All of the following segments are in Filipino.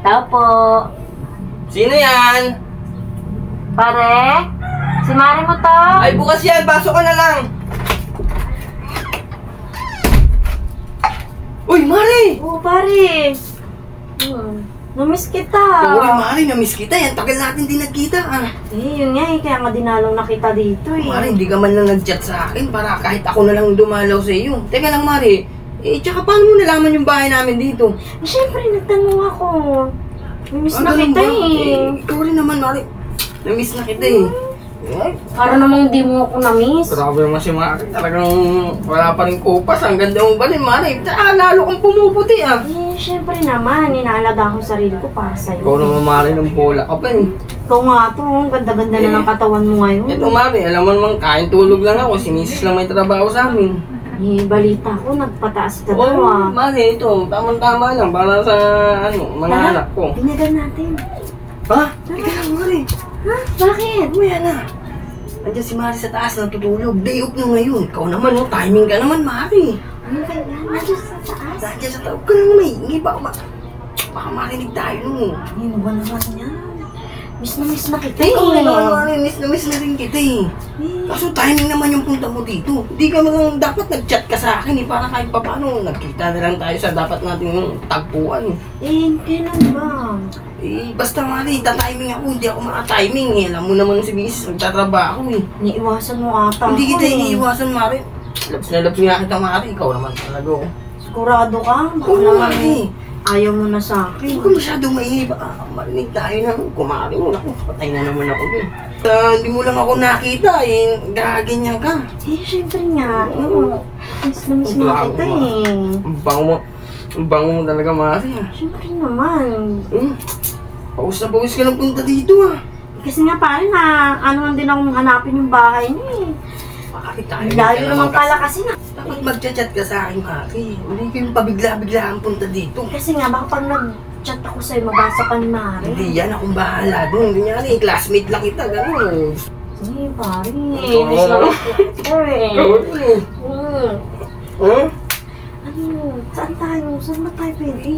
Tao po. Sino yan? Pare? Si Mari mo to? Ay, bukas yan. Pasok ka na lang. Uy, Mari! Oo, pare. Namiss kita. Uy, Mari, namiss kita. Yan, tagal natin din nagkita. Yun nga eh. Kaya nga dinalaw na kita dito eh. Mari, hindi ka man lang nag-chat sa akin para kahit ako na lang dumalaw sa iyo. Teka lang, Mari. Tsaka paano mo nalaman yung bahay namin dito? Siyempre, nagtanong ako. Namiss na kita eh. Ikaw rin naman, Mari. Namiss na kita eh. Para namang di mo ako namiss. Grabe naman si Mari. Talagang wala pa rin kupas. Ang ganda mo ba rin, Mari? Lalo kang pumuputi Siyempre naman. Inaalaga ko sarili ko para sa'yo. Ikaw naman, Mari, ng bola ka pa eh. Ikaw nga to. Ganda-ganda na ng katawan mo ngayon. Ito, Mari. Alam mo naman, kain tulog lang ako. Si Mrs. lang may trabaho sa amin. Balita ko. Nagpataas ka daw Oo, Mari. Ito. Tamang-tama lang. Para sa, mga anak ko. Pinagan natin. Ha? Ika lang, Mari. Ha? Bakit? Umaya na. Andiyan si Mari sa taas natutulog. Day off na ngayon. Ikaw naman, timing ka naman, Mari. Ano ba yan? Nandiyan sa taas? Nandiyan sa taas. Huwag ka naman mahingi. Baka marinig tayo no. Ano ba naman yan? Miss na kita Ikaw eh. naman, Mari. Miss na rin kita eh. Kaso timing naman yung punta mo dito. Hindi ka lang dapat nag-chat ka sa akin para kahit pa paano. Nagkita na lang tayo sa dapat nating tagpuan. Kailan ba? Basta, Mari, timing ako. Hindi ako maka-timing eh. Alam mo naman si Mrs. nagtatrabaho eh. Niiwasan mo ata Hindi ako kita iniiwasan, Mari. Labs na labs nga kita, Mari. Ikaw naman talaga. Sigurado ka? Baka Oo, naman Mari. ayaw mo na sa akin. Hindi ko masyadong maingay. Baka marinig tayo na. Kumari mo. Naku, patay na naman ako eh. Hindi mo lang ako nakita eh. Gaganyan ka. Siyempre nga. Miss na kita eh. Ang bango mo talaga, Mari. Siyempre naman. Pawis na pawis ka lang punta dito Kasi nga pare na ano lang din akong hanapin yung bahay niya eh. Bakit tayo? Layo naman pala kasi na. Dapat mag-chat ka sa akin, Mari. Hindi ko yung pabigla-bigla ang punta dito. Kasi nga baka pag nag-chat ako sa'yo, mabasa pa ni Mari. Hindi yan akong bahala doon. Hindi nga rin, classmate lang kita. Gano'n. Sige pare. Miss na kita eh. Saan tayo? Saan ba tayo pwede?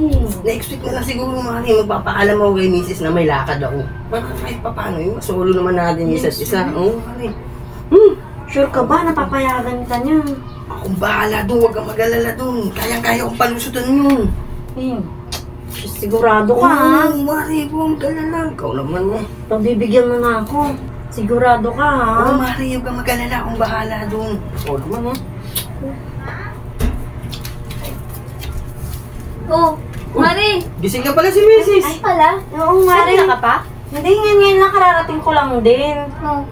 Next week na lang siguro, Mari. Magpapaalam ako kay Mrs. na may lakad ako. Baka kahit pa paano yun. Masolo naman natin yung isa't isa. Oo, Mari. Sure ka ba? Napapayagan ka niya. Akong bahala doon. Huwag kang mag-alala doon. Kayang-kaya kong palusutan yun. Sigurado ka ha? Oo, Mari. Huwag kang mag-alala. Ikaw naman mo. Pagbibigyan mo na ako. Sigurado ka ha? Oo, Mari. Huwag kang mag-alala. Akong bahala doon. Ikaw naman mo. Mari! Gising ka pala si Mrs. Ay pala? Oo, Mari. Saan ka pa? Hindi, ngayon lang kararating ko lang din.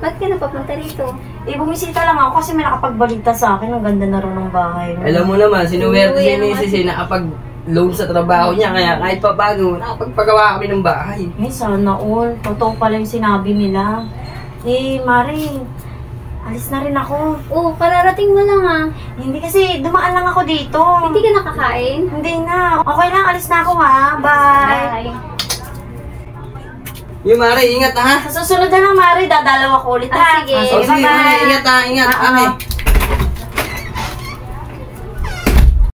Ba't ka napapunta rito? Bumisita lang ako kasi may nakapagbalita sa akin. Ang ganda na rin ng bahay mo. Alam mo naman, sinuwerte si Oo, Mrs. nakapag-loan sa trabaho niya. Kaya kahit pa bago, nakapagpagawa kami ng bahay. Sana all. Totoo pala yung sinabi nila. Mari, alis na rin ako. Kararating mo lang Hindi kasi dumaan lang ako dito. Hindi ka nakakain? Hindi na. Okay lang, alis na ako ha. Bye. Yung Mari, ingat ha. Sa susunod na lang, Mari, dadalaw ako ulit ha. Sige. Sige, bye-bye. Mari, ingat ha, ingat. Okay.